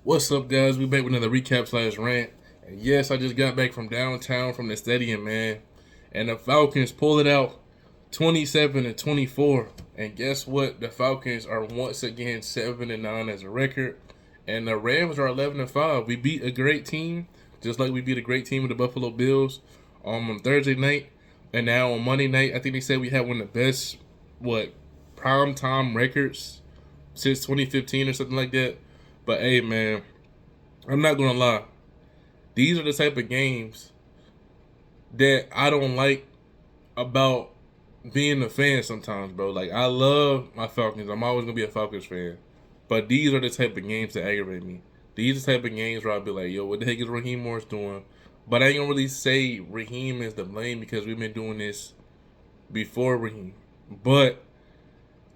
What's up, guys? We back with another recap/rant. And yes, I just got back from downtown from the stadium, man. And the Falcons pulled it out 27-24. And guess what? The Falcons are once again 7-9 as a record. And the Rams are 11-5. We beat a great team, just like we beat a great team with the Buffalo Bills on Thursday night. And now on Monday night, I think they said we had one of the best, prime time records since 2015 or something like that. But hey, man, I'm not gonna lie. These are the type of games that I don't like about being a fan sometimes, bro. Like, I love my Falcons. I'm always gonna be a Falcons fan. But these are the type of games that aggravate me. These are the type of games where I'll be like, yo, what the heck is Raheem Morris doing? But I ain't gonna really say Raheem is the blame because we've been doing this before Raheem. But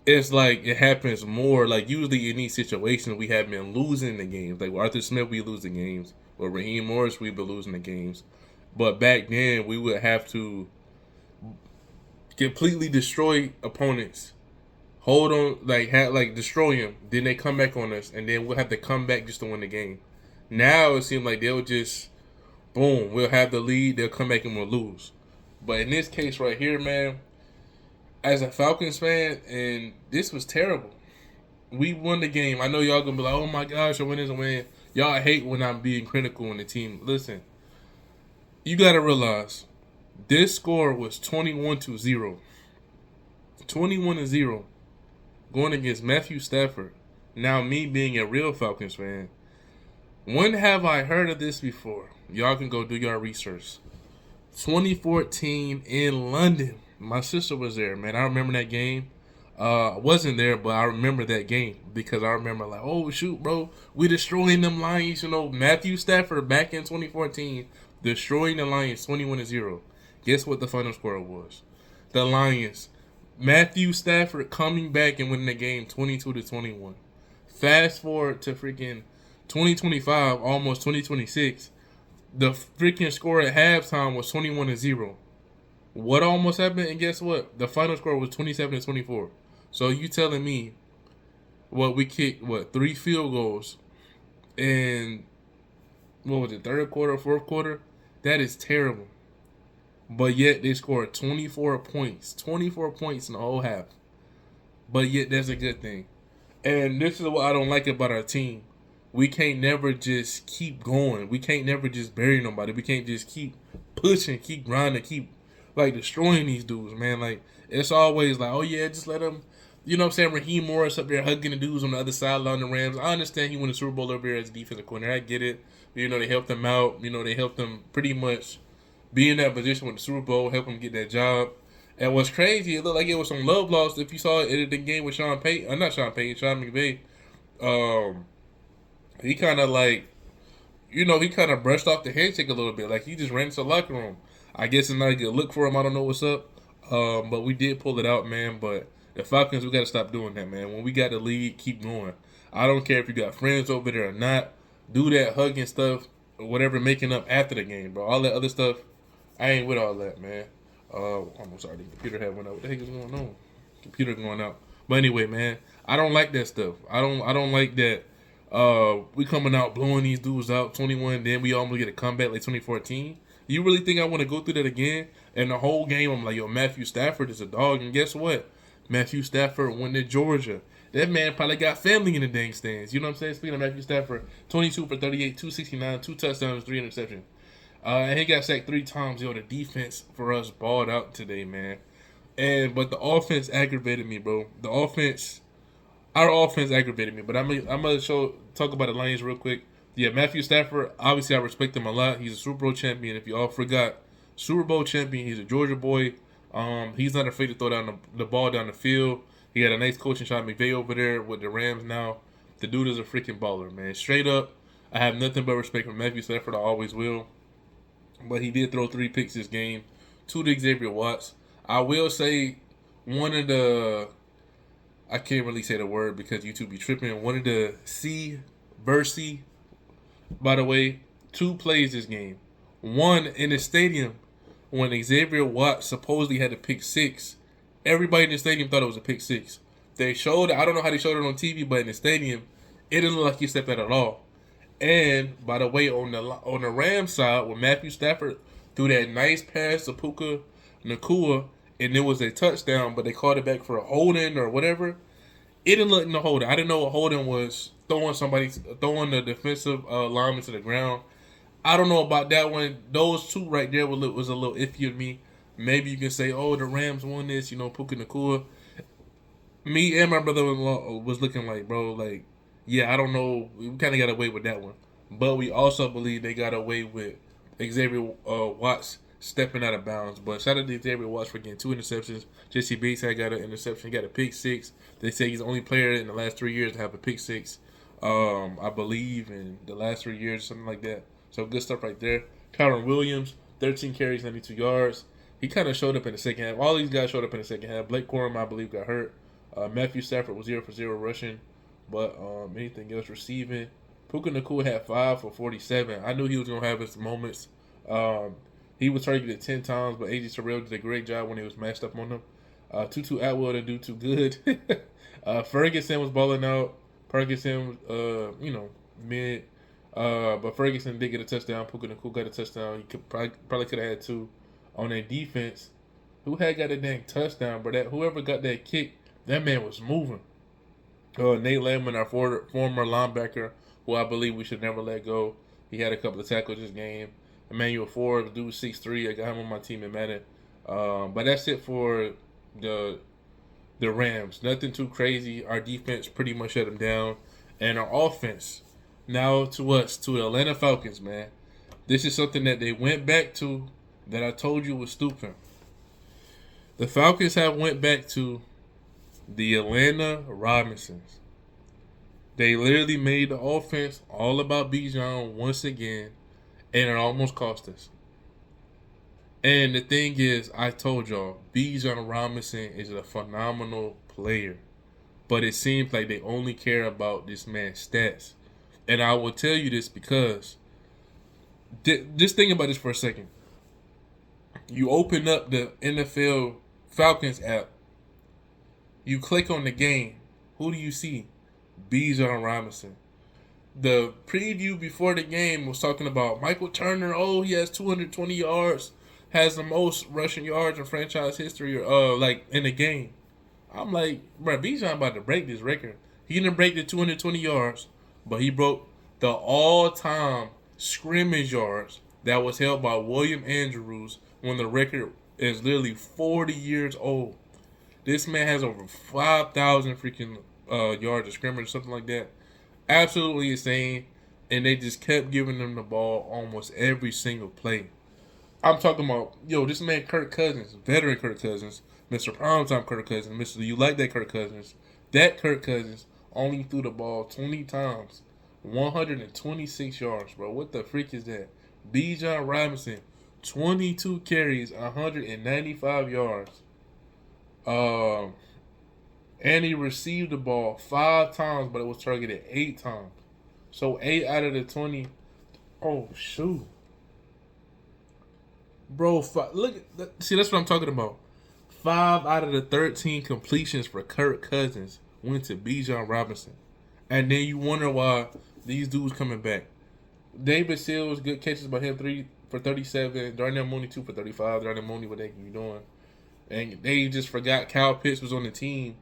it's like it happens more. Like, usually in these situations, we have been losing the games. Like with Arthur Smith, we lose the games. With Raheem Morris, we've been losing the games. But back then, we would have to completely destroy opponents, hold on, destroy them. Then they come back on us, and then we'll have to come back just to win the game. Now it seems like they'll just, boom, we'll have the lead, they'll come back and we'll lose. But in this case right here, man, as a Falcons fan, and this was terrible. We won the game. I know y'all gonna be like, oh my gosh, a win is a win. Y'all hate when I'm being critical on the team. Listen, you gotta realize this score was 21-0. 21-0. Going against Matthew Stafford. Now, me being a real Falcons fan, when have I heard of this before? Y'all can go do your research. 2014 in London. My sister was there, man. I remember that game. I wasn't there, but I remember that game because I remember like, oh shoot, bro, we destroying them Lions. You know, Matthew Stafford back in 2014, destroying the Lions 21-0. Guess what the final score was? The Lions, Matthew Stafford coming back and winning the game 22-21. Fast forward to freaking 2025, almost 2026. The freaking score at halftime was 21-0. What almost happened? And guess what? The final score was 27-24. So you telling me, we kicked 3 field goals, and what was it, third quarter, fourth quarter? That is terrible. But yet they scored 24 points. 24 points in the whole half. But yet that's a good thing. And this is what I don't like about our team. We can't never just keep going. We can't never just bury nobody. We can't just keep pushing, keep grinding, keep destroying these dudes, man. Like, it's always like, oh yeah, just let them, you know what I'm saying, Raheem Morris up there hugging the dudes on the other sideline, the Rams. I understand he won the Super Bowl over here as a defensive coordinator. I get it. You know, they helped him out. You know, they helped him pretty much be in that position with the Super Bowl, help him get that job. And what's crazy, it looked like it was some love lost. If you saw it in the game with Sean McVay, he kind of he kind of brushed off the handshake a little bit. Like, he just ran to the locker room. I guess it's not a good look for him. I don't know what's up. But we did pull it out, man. But the Falcons, we got to stop doing that, man. When we got the lead, keep going. I don't care if you got friends over there or not. Do that hugging stuff or whatever, making up after the game, bro. All that other stuff, I ain't with all that, man. I'm sorry, the computer had went out. What the heck is going on? Computer going out. But anyway, man, I don't like that stuff. I don't like that. We coming out blowing these dudes out 21, then we almost get a comeback like 2014. You really think I want to go through that again? And the whole game, I'm like, yo, Matthew Stafford is a dog. And guess what? Matthew Stafford went to Georgia. That man probably got family in the dang stands. You know what I'm saying? Speaking of Matthew Stafford, 22 for 38, 269, 2 touchdowns, 3 interceptions. And he got sacked 3 times. Yo, the defense for us balled out today, man. But the offense aggravated me, bro. Our offense aggravated me. But I'm gonna talk about the Lions real quick. Yeah, Matthew Stafford, obviously I respect him a lot. He's a Super Bowl champion. If you all forgot, Super Bowl champion. He's a Georgia boy. He's not afraid to throw down the ball down the field. He had a nice coaching Sean McVay over there with the Rams now. The dude is a freaking baller, man. Straight up, I have nothing but respect for Matthew Stafford. I always will. But he did throw 3 picks this game. 2 to Xavier Watts. I will say I can't really say the word because YouTube be tripping. One of the Versi, by the way, 2 plays this game. One in the stadium when Xavier Watts supposedly had a pick 6. Everybody in the stadium thought it was a pick 6. They showed it. I don't know how they showed it on TV, but in the stadium, it didn't look like he stepped out at all. And by the way, on the Rams side, when Matthew Stafford threw that nice pass to Puka Nakua, and it was a touchdown, but they called it back for a holding or whatever. It didn't look no holding. I didn't know what holding was. Throwing the defensive lineman to the ground. I don't know about that one. Those two right there was a little iffy to me. Maybe you can say, oh, the Rams won this, Puka Nakua. Me and my brother-in-law was looking like, bro, like, yeah, I don't know. We kind of got away with that one. But we also believe they got away with Xavier Watts stepping out of bounds. But shout out to Xavier Watts for getting 2 interceptions. Jessie Bates had got an interception, got a pick six. They say he's the only player in the last 3 years to have a pick six. I believe in the last 3 years, something like that. So good stuff right there. Kyron Williams, 13 carries, 92 yards. He kind of showed up in the second half. All these guys showed up in the second half. Blake Corum, I believe, got hurt. Matthew Stafford was 0 for 0 rushing. But anything else receiving. Puka Nakua had 5 for 47. I knew he was going to have his moments. He was targeted 10 times, but A.J. Terrell did a great job when he was matched up on him. Tutu Atwell didn't do too good. Ferguson was balling out. Ferguson, mid. But Ferguson did get a touchdown. Puka Nakua got a touchdown. He probably could have had 2 on their defense. Who had got a dang touchdown, but whoever got that kick, that man was moving. Nate Landman, our former linebacker, who I believe we should never let go. He had a couple of tackles this game. Emmanuel Forbes, dude 6'3". I got him on my team in Madden. But that's it for the Rams. Nothing too crazy. Our defense pretty much shut them down. And our offense, now to the Atlanta Falcons, man. This is something that they went back to that I told you was stupid. The Falcons have went back to the Atlanta Robinsons. They literally made the offense all about Bijan once again, and it almost cost us. And the thing is, I told y'all, Bijan Robinson is a phenomenal player. But it seems like they only care about this man's stats. And I will tell you this because, just think about this for a second. You open up the NFL Falcons app. You click on the game. Who do you see? Bijan Robinson. The preview before the game was talking about Michael Turner. Oh, he has 220 yards. Has the most rushing yards in franchise history, like in the game. I'm like, bro, Bijan about to break this record. He didn't break the 220 yards, but he broke the all-time scrimmage yards that was held by William Andrews when the record is literally 40 years old. This man has over 5,000 freaking yards of scrimmage, something like that. Absolutely insane. And they just kept giving them the ball almost every single play. I'm talking about, this man Kirk Cousins, veteran Kirk Cousins, Mr. Primetime Kirk Cousins, Mr. You Like That Kirk Cousins. That Kirk Cousins only threw the ball 20 times, 126 yards, bro. What the freak is that? Bijan Robinson, 22 carries, 195 yards. And he received the ball 5 times, but it was targeted 8 times. So 8 out of the 20. Oh, shoot. Bro, see, that's what I'm talking about. 5 out of the 13 completions for Kirk Cousins went to Bijan Robinson. And then you wonder why these dudes coming back. David Sills, good catches by him, 3 for 37. Darnell Mooney, 2 for 35. Darnell Mooney, what they be doing? And they just forgot Kyle Pitts was on the team.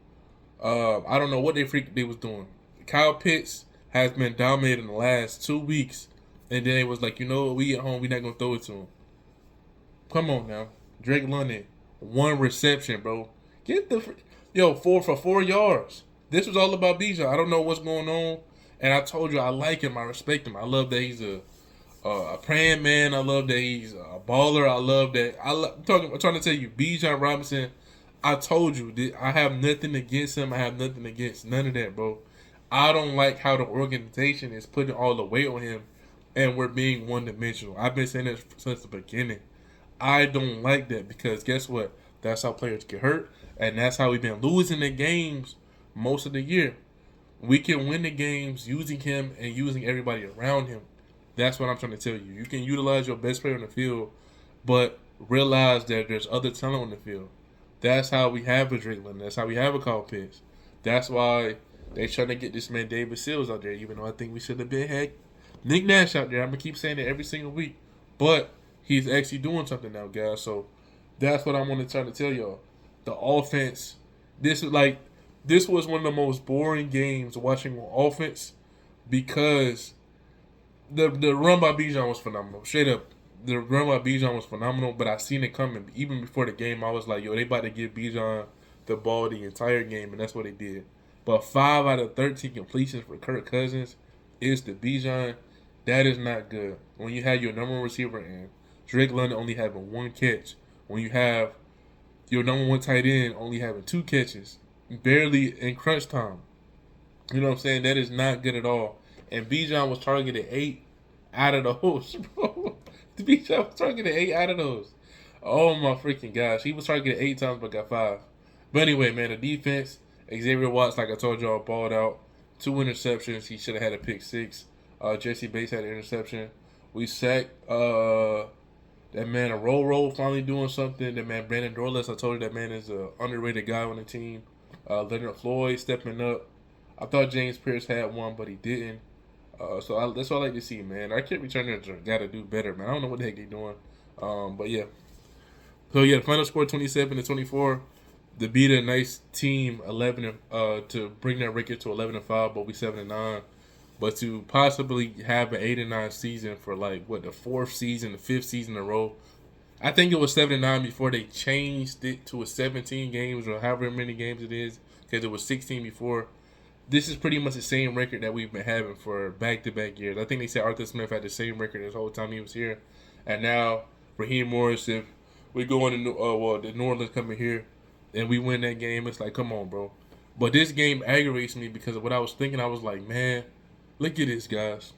I don't know what they was doing. Kyle Pitts has been dominating the last 2 weeks. And then it was like, we at home, we not going to throw it to him. Come on now. Drake London, 1 reception, bro. Get 4 for 4 yards. This was all about Bijan. I don't know what's going on. And I told you I like him. I respect him. I love that he's a praying man. I love that he's a baller. I love that. I'm trying to tell you, Bijan Robinson, I told you, I have nothing against him. I have nothing against none of that, bro. I don't like how the organization is putting all the weight on him and we're being one-dimensional. I've been saying this since the beginning. I don't like that because guess what? That's how players get hurt, and that's how we've been losing the games most of the year. We can win the games using him and using everybody around him. That's what I'm trying to tell you. You can utilize your best player on the field, but realize that there's other talent on the field. That's how we have a Drake London. That's how we have a Kyle Pitts. That's why they trying to get this man David Sills out there, even though I think we should have been Nick Nash out there. I'm gonna keep saying it every single week, but he's actually doing something now, guys. So that's what I want to try to tell y'all. The offense. This is like this was one of the most boring games watching on offense because the run by Bijan was phenomenal. Straight up, the run by Bijan was phenomenal. But I seen it coming even before the game. I was like, yo, they about to give Bijan the ball the entire game, and that's what they did. But 5 out of 13 completions for Kirk Cousins is the Bijan. That is not good. When you have your number one receiver in Drake London only having 1 catch, when you have your number one tight end only having 2 catches, barely in crunch time. You know what I'm saying? That is not good at all. And Bijan was targeted 8 out of those, bro. Bijan was targeted 8 out of those. Oh my freaking gosh. He was targeted 8 times but got 5. But anyway, man, the defense, Xavier Watts, like I told y'all, balled out. 2 interceptions. He should have had a pick 6. Jessie Bates had an interception. We sacked that man, a roll finally doing something. That man, Brandon Dorless, I told you that man is an underrated guy on the team. Leonard Floyd stepping up. I thought James Pierce had one, but he didn't. That's what I like to see, man. Our kick returners got to do better, man. I don't know what the heck they're doing. But yeah. So yeah, the final score 27-24. To beat a nice team 11 to bring that record to 11-5, but we 7-9. But to possibly have an 8-9 season for like the 4th season, the 5th season in a row. I think it was 7-9 before they changed it to a 17 games or however many games it is, because it was 16 before. This is pretty much the same record that we've been having for back-to-back years. I think they said Arthur Smith had the same record this whole time he was here, and now Raheem Morris, if we go into the New Orleans coming here and we win that game, it's like, come on, bro. But this game aggravates me because of what I was thinking. I was like, man, look at this, guys.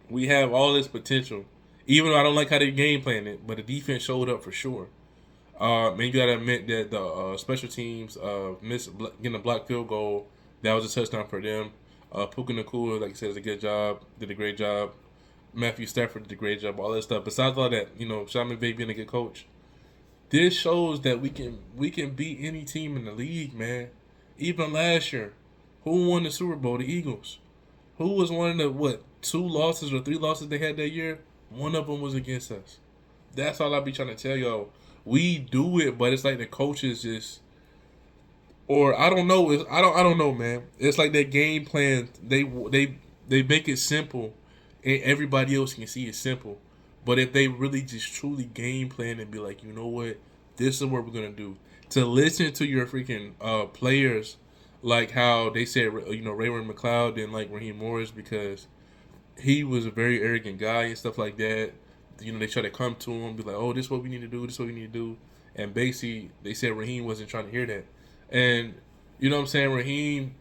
We have all this potential. Even though I don't like how they game playing it, but the defense showed up for sure. Man, you got to admit that the special teams getting a blocked field goal, that was a touchdown for them. Puka Nacua, like I said, did a good job, did a great job. Matthew Stafford did a great job, all that stuff. Besides all that, Sean McVay being a good coach. This shows that we can beat any team in the league, man. Even last year, who won the Super Bowl? The Eagles. Who was one of the 2 losses or 3 losses they had that year? One of them was against us. That's all I be trying to tell y'all. We do it, but it's like the coaches just, or I don't know. I don't know, man. It's like that game plan. They make it simple, and everybody else can see it's simple. But if they really just truly game plan and be like, you know what, this is what we're gonna do. To listen to your freaking players, like how they said, Raymond McLeod didn't like Raheem Morris because he was a very arrogant guy and stuff like that. They try to come to him, be like, oh, this is what we need to do, this is what we need to do. And basically, they said Raheem wasn't trying to hear that. And, you know what I'm saying, Raheem,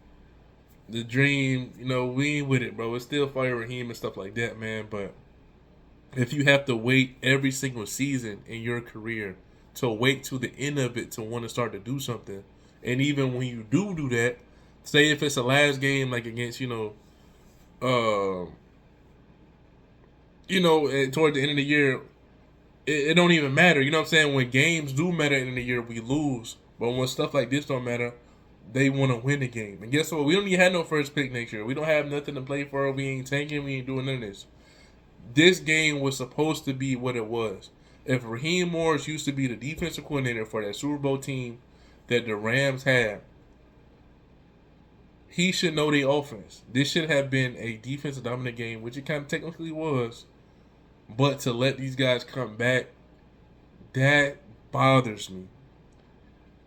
the dream, we ain't with it, bro. It's still fire Raheem and stuff like that, man. But if you have to wait every single season in your career to wait to the end of it to want to start to do something, and even when you do that, say if it's the last game, like against, toward the end of the year, it don't even matter. You know what I'm saying? When games do matter at the end of the year, we lose. But when stuff like this don't matter, they want to win the game. And guess what? We don't even have no first pick next year. We don't have nothing to play for. We ain't tanking. We ain't doing none of this. This game was supposed to be what it was. If Raheem Morris used to be the defensive coordinator for that Super Bowl team that the Rams had, he should know the offense. This should have been a defensive dominant game, which it kind of technically was. But to let these guys come back, that bothers me.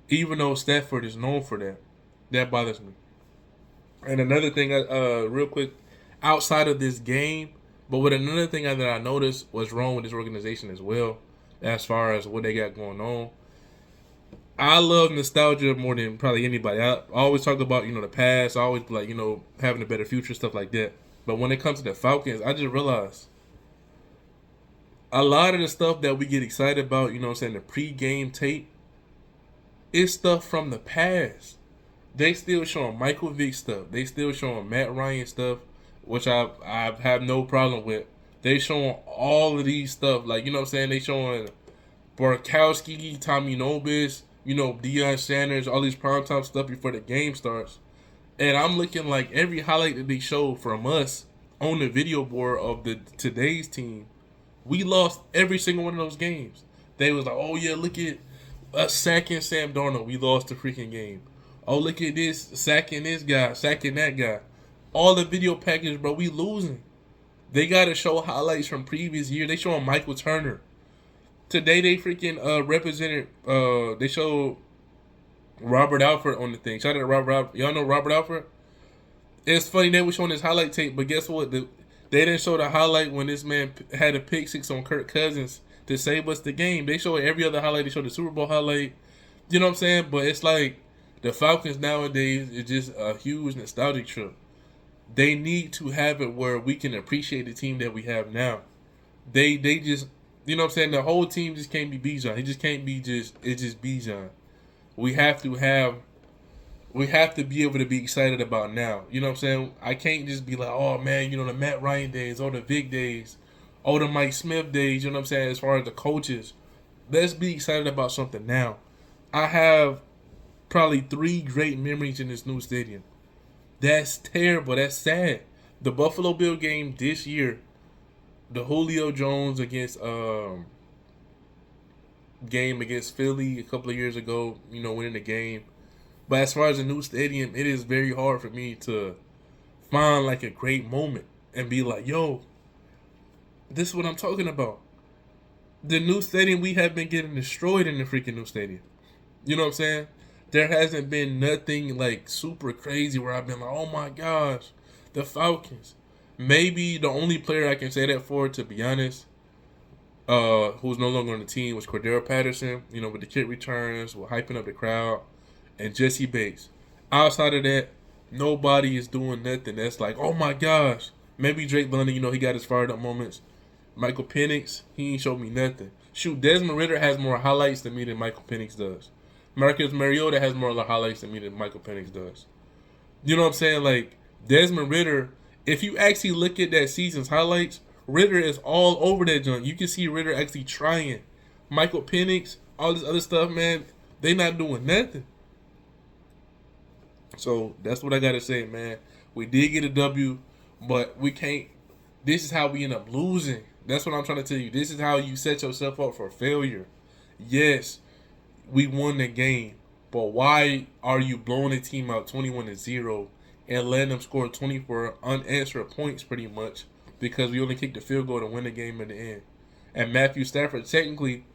Even though Stafford is known for that, that bothers me. And another thing, real quick, outside of this game, but with another thing that I noticed was wrong with this organization as well, as far as what they got going on. I love nostalgia more than probably anybody. I always talk about, the past. I always like, having a better future, stuff like that. But when it comes to the Falcons, I just realized a lot of the stuff that we get excited about, the pre-game tape, is stuff from the past. They still showing Michael Vick stuff. They still showing Matt Ryan stuff, which I have no problem with. They showing all of these stuff. Like, they showing Barkowski, Tommy Nobis, Deion Sanders, all these primetime stuff before the game starts. And I'm looking like every highlight that they show from us on the video board of the today's team, we lost every single one of those games. They was like, oh yeah, look at us sacking Sam Darnold. We lost the freaking game. Oh, look at this, sacking this guy, sacking that guy. All the video package, bro, we losing. They got to show highlights from previous year. They showing Michael Turner. Today they freaking represented, they showed Robert Alford on the thing. Shout out to Robert. Y'all know Robert Alford? It's funny, they were showing his highlight tape, but guess what? They didn't show the highlight when this man had a pick six on Kirk Cousins to save us the game. They showed every other highlight. They showed the Super Bowl highlight. You know what I'm saying? But it's like the Falcons nowadays is just a huge nostalgic trip. They need to have it where we can appreciate the team that we have now. They just, you know what I'm saying? The whole team just can't be Bijan. He just can't be it's just Bijan. We have to be able to be excited about now. You know what I'm saying? I can't just be like, oh man, you know, the Matt Ryan days, or the Vic days, or the Mike Smith days, you know what I'm saying, as far as the coaches. Let's be excited about something now. I have probably 3 great memories in this new stadium. That's terrible. That's sad. The Buffalo Bill game this year, the Julio Jones game against Philly a couple of years ago, you know, winning the game. But as far as the new stadium, it is very hard for me to find like a great moment and be like, yo, this is what I'm talking about. The new stadium, we have been getting destroyed in the freaking new stadium. You know what I'm saying? There hasn't been nothing like super crazy where I've been like, oh my gosh, the Falcons. Maybe the only player I can say that for, to be honest, who's no longer on the team, was Cordero Patterson, you know, with the kick returns, with hyping up the crowd, and Jessie Bates. Outside of that, nobody is doing nothing that's like, oh my gosh. Maybe Drake London, you know, he got his fired up moments. Michael Penix, he ain't showed me nothing. Shoot, Desmond Ridder has more highlights than me than Michael Penix does. Marcus Mariota has more highlights than me than Michael Penix does. You know what I'm saying? Like, Desmond Ridder, if you actually look at that season's highlights, Ridder is all over that junk. You can see Ridder actually trying. Michael Penix, all this other stuff, man, they not doing nothing. So that's what I got to say, man. We did get a W, but we can't. This is how we end up losing. That's what I'm trying to tell you. This is how you set yourself up for failure. Yes, we won the game, but why are you blowing the team out 21-0 and letting them score 24 unanswered points pretty much because we only kicked the field goal to win the game in the end? And Matthew Stafford, technically,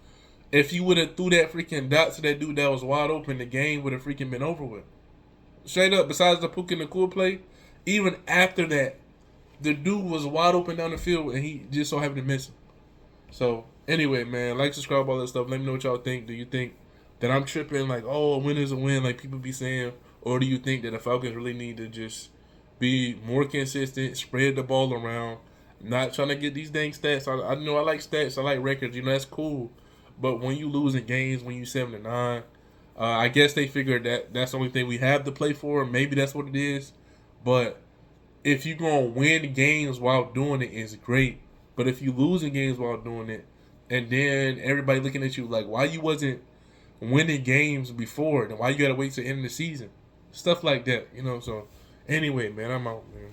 if you would have threw that freaking dot to that dude that was wide open, the game would have freaking been over with. Straight up, besides the Puka Nacua play, even after that, the dude was wide open down the field and he just so happened to miss him. So, anyway, man, like, subscribe, all that stuff. Let me know what y'all think. Do you think that I'm tripping, like, oh, a win is a win, like people be saying? Or do you think that the Falcons really need to just be more consistent, spread the ball around, not trying to get these dang stats? I know I like stats, I like records, you know, that's cool. But when you lose in games, when you 7-9, I guess they figured that that's the only thing we have to play for. Maybe that's what it is. But if you're going to win games while doing it, it's great. But if you lose in games while doing it, and then everybody looking at you like, why you wasn't winning games before, and why you got to wait to the end of the season? Stuff like that, you know. So, anyway, man, I'm out, man.